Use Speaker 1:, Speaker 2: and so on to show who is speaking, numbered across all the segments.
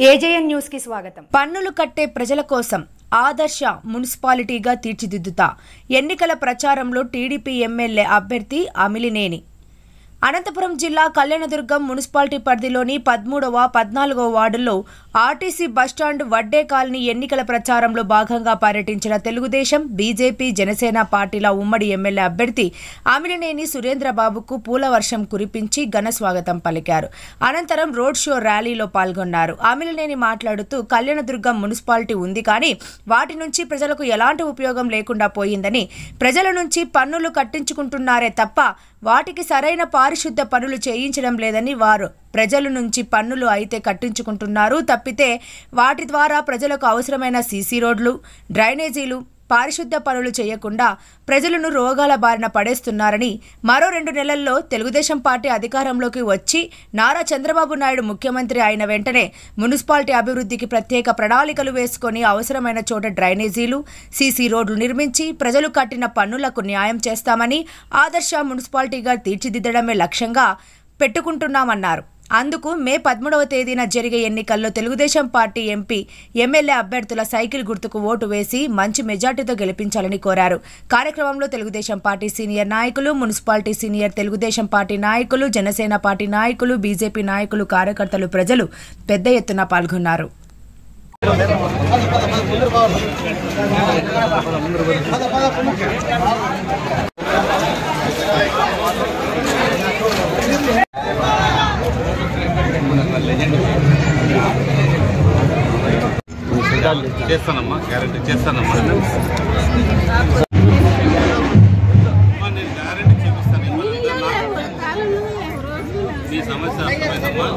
Speaker 1: AJN news కి స్వాగతం. పన్నులు కట్టే ప్రజల కోసం ఆదర్శ మున్సిపాలిటీగా తీర్చిదిద్దుతా ఎన్నికల ప్రచారంలో టీడీపీ ఎమ్మెల్యే అభ్యర్థి అమిలినేని. అనంతపురం జిల్లా కళ్యాణదుర్గం మున్సిపాలిటీ పరిధిలోని 13వ, 14వ వార్డుల్లో ఆర్టీసీ బస్టాండ్ వడ్డే కాలనీ ఎన్నికల ప్రచారంలో భాగంగా పర్యటించిన తెలుగుదేశం, బీజేపీ, జనసేన పార్టీల ఉమ్మడి ఎమ్మెల్యే అభ్యర్థి అమిలినేని సురేంద్రబాబుకు పూల వర్షం కురిపించి ఘన స్వాగతం పలికారు. అనంతరం రోడ్ షో ర్యాలీలో పాల్గొన్నారు. అమిలినేని మాట్లాడుతూ కళ్యాణదుర్గం మున్సిపాలిటీ ఉంది, కానీ వాటి నుంచి ప్రజలకు ఎలాంటి ఉపయోగం లేకుండా పోయిందని, ప్రజల నుంచి పన్నులు కట్టించుకుంటున్నారే తప్ప వాటికి సరైన పారిశుద్ధ పనులు చేయించడం లేదని, వారు ప్రజల నుంచి పన్నులు అయితే కట్టించుకుంటున్నారు తప్పితే వాటి ద్వారా ప్రజలకు అవసరమైన సీసీ రోడ్లు, డ్రైనేజీలు, పారిశుద్ధ పనులు చేయకుండా ప్రజలను రోగాల బారిన పడేస్తున్నారని, మరో 2 నెలల్లో తెలుగుదేశం పార్టీ అధికారంలోకి వచ్చి నారా చంద్రబాబు నాయుడు ముఖ్యమంత్రి అయిన వెంటనే మున్సిపాలిటీ అభివృద్ధికి ప్రత్యేక ప్రణాళికలు వేసుకొని అవసరమైన చోట డ్రైనేజీలు, సీసీ రోడ్లు నిర్మించి ప్రజలు కట్టిన పన్నులకు న్యాయం చేస్తామని, ఆదర్శ మున్సిపాలిటీగా తీర్చిదిద్దడమే లక్ష్యంగా పెట్టుకుంటున్నామన్నారు. అందుకు మే 13వ తేదీన జరిగే ఎన్నికల్లో తెలుగుదేశం పార్టీ ఎంపీ, ఎమ్మెల్యే అభ్యర్థుల సైకిల్ గుర్తుకు ఓటు వేసి మంచి మెజార్టీతో గెలిపించాలని కోరారు. కార్యక్రమంలో తెలుగుదేశం పార్టీ సీనియర్ నాయకులు, మున్సిపాలిటీ సీనియర్ తెలుగుదేశం పార్టీ నాయకులు, జనసేన పార్టీ నాయకులు, బీజేపీ నాయకులు, కార్యకర్తలు, ప్రజలు పెద్ద ఎత్తున పాల్గొన్నారు.
Speaker 2: చేస్తానమ్మా, గ్యారెంటీ చేస్తానమ్మా. నేను గ్యారెంటీ చూపిస్తాను. ఈ సమస్య అర్థమైందమ్మా.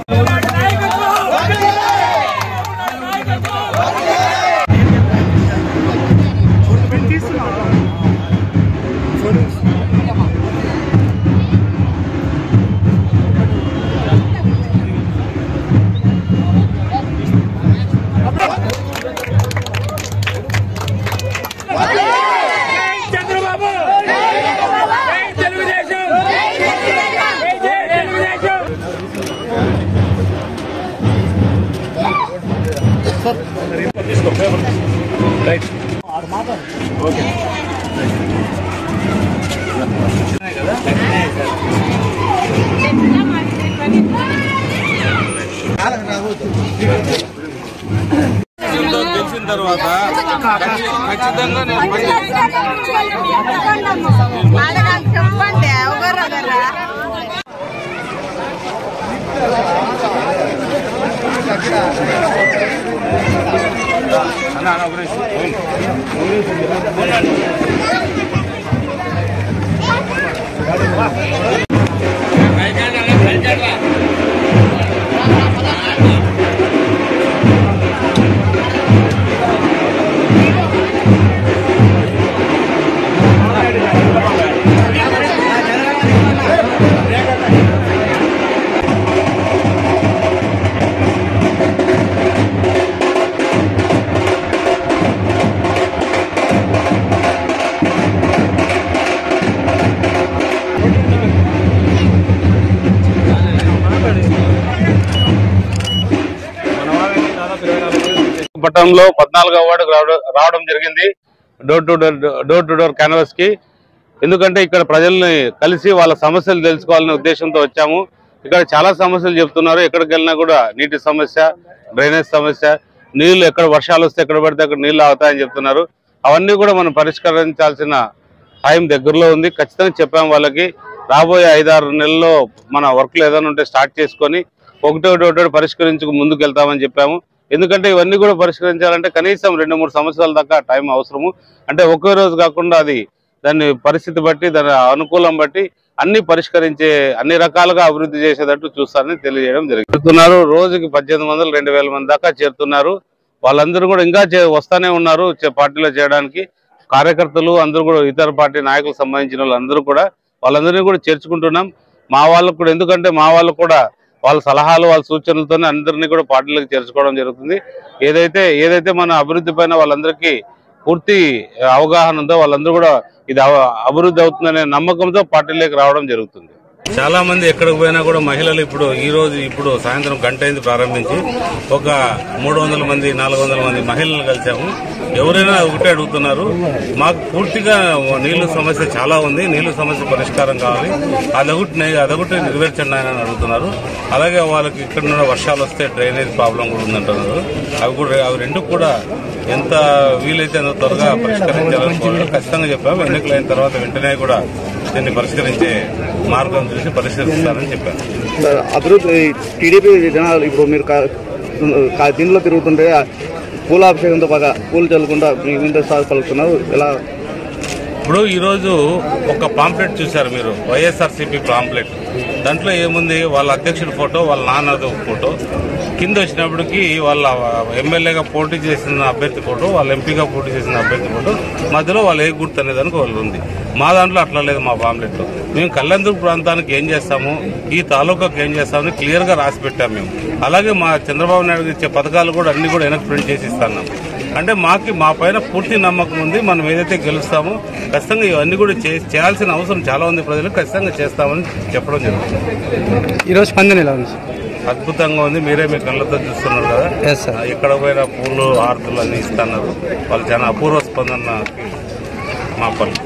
Speaker 2: రైట్, ఓకే తెలిసిన తర్వాత ఖచ్చితంగా పట్టణంలో 14వ వార్డుకు రావడం జరిగింది, డోర్ టు డోర్ క్యాన్వాస్ కి. ఎందుకంటే ఇక్కడ ప్రజల్ని కలిసి వాళ్ళ సమస్యలు తెలుసుకోవాలనే ఉద్దేశంతో వచ్చాము. ఇక్కడ చాలా సమస్యలు చెప్తున్నారు. ఎక్కడికి వెళ్ళినా కూడా నీటి సమస్య, డ్రైనేజ్ సమస్య, నీళ్లు ఎక్కడ వర్షాలు వస్తే ఎక్కడ పడితే అక్కడ నీళ్లు ఆగుతాయని చెప్తున్నారు. అవన్నీ కూడా మనం పరిష్కరించాల్సిన టైం దగ్గరలో ఉంది. ఖచ్చితంగా చెప్పాము వాళ్ళకి. రాబోయే 5-6 నెలల్లో మన వర్క్లు ఏదైనా ఉంటే స్టార్ట్ చేసుకొని ఒకటొకటి పరిష్కరించుకు ముందుకు వెళ్తామని చెప్పాము. ఎందుకంటే ఇవన్నీ కూడా పరిష్కరించాలంటే కనీసం 2-3 సంవత్సరాల దాకా టైం అవసరము. అంటే ఒకే రోజు కాకుండా అది దాన్ని పరిస్థితి బట్టి, దాని అనుకూలం బట్టి అన్ని పరిష్కరించే, అన్ని రకాలుగా అభివృద్ధి చేసేటట్టు చూస్తారని తెలియజేయడం జరిగింది. రోజుకి 1800-2000 మంది దాకా చేరుతున్నారు. వాళ్ళందరూ కూడా ఇంకా వస్తానే ఉన్నారు పార్టీలో చేయడానికి. కార్యకర్తలు అందరూ కూడా, ఇతర పార్టీ నాయకులకు సంబంధించిన వాళ్ళందరినీ కూడా చేర్చుకుంటున్నాం. మా వాళ్ళకు కూడా, ఎందుకంటే మా వాళ్ళు కూడా వాళ్ళ సలహాలు, వాళ్ళ సూచనలతోనే అందరినీ కూడా పార్టీలకు చేర్చుకోవడం జరుగుతుంది. ఏదైతే మన అభివృద్ధి పైన వాళ్ళందరికీ పూర్తి అవగాహన ఉందో వాళ్ళందరూ కూడా ఇది అభివృద్ధి అవుతుందనే నమ్మకంతో పార్టీలోకి రావడం జరుగుతుంది. చాలా మంది ఎక్కడికి పోయినా కూడా మహిళలు ఇప్పుడు సాయంత్రం గంట అయింది ప్రారంభించి ఒక 300 మంది 400 మంది మహిళలను కలిసాము. ఎవరైనా ఒకటే అడుగుతున్నారు, మాకు పూర్తిగా నీళ్లు సమస్య చాలా ఉంది, నీళ్లు సమస్య పరిష్కారం కావాలి, అదొకటి నెరవేర్చండి అని అడుగుతున్నారు. అలాగే వాళ్ళకి ఇక్కడ వర్షాలు వస్తే డ్రైనేజ్ ప్రాబ్లం కూడా ఉందంటున్నారు. అవి రెండు కూడా ఎంత వీలైతే అంత త్వరగా పరిష్కరించాలని ఖచ్చితంగా చెప్పాము. ఎన్నికలైన తర్వాత వెంటనే కూడా దీన్ని పరిష్కరించే మార్గం చూసి పరిష్కరిస్తారని చెప్పారు.
Speaker 3: అభివృద్ధి టీడీపీ జనాలు ఇప్పుడు మీరు దీనిలో తిరుగుతుంటే పూలాభిషేకంతో బాగా పూలు చల్లుకుంటా మీ మీద పలుకుతున్నారు. ఎలా
Speaker 2: ఇప్పుడు ఈరోజు ఒక పాంప్లెట్ చూశారు మీరు, వైఎస్ఆర్సీపీ పాంప్లెట్. దాంట్లో ఏముంది, వాళ్ళ అధ్యక్షుడి ఫోటో, వాళ్ళ నాన్నది ఫోటో, కింద వచ్చినప్పటికి వాళ్ళ ఎమ్మెల్యేగా పోటీ చేసిన అభ్యర్థి ఫోటో, వాళ్ళ ఎంపీగా పోటీ చేసిన అభ్యర్థి ఫోటో, మధ్యలో వాళ్ళు ఏ గుర్తు అనేదానికి వాళ్ళు ఉంది. మా దాంట్లో అట్లా లేదు. మా పాంప్లెట్లో మేము కళ్యాణదుర్గ ప్రాంతానికి ఏం చేస్తాము, ఈ తాలూకాకి ఏం చేస్తామని క్లియర్ గా రాసి పెట్టాం మేము. అలాగే మా చంద్రబాబు నాయుడు ఇచ్చే పథకాలు కూడా అన్ని కూడా వెనక్కి ప్రింట్ చేసి ఇస్తున్నాం. అంటే మా పైన పూర్తి నమ్మకం ఉంది. మనం ఏదైతే గెలుస్తామో ఖచ్చితంగా ఇవన్నీ కూడా చేయాల్సిన అవసరం చాలా ఉంది. ప్రజలకు ఖచ్చితంగా చేస్తామని చెప్పడం జరుగుతుంది.
Speaker 3: ఈరోజు స్పందన ఎలా ఉంది?
Speaker 2: అద్భుతంగా ఉంది. మీరే మీ కళ్ళతో చూస్తున్నారు కదా, ఎక్కడ పోయినా పూలు ఆర్తులు అన్ని ఇస్తున్నారు. వాళ్ళు చాలా అపూర్వ స్పందన మా పనులు.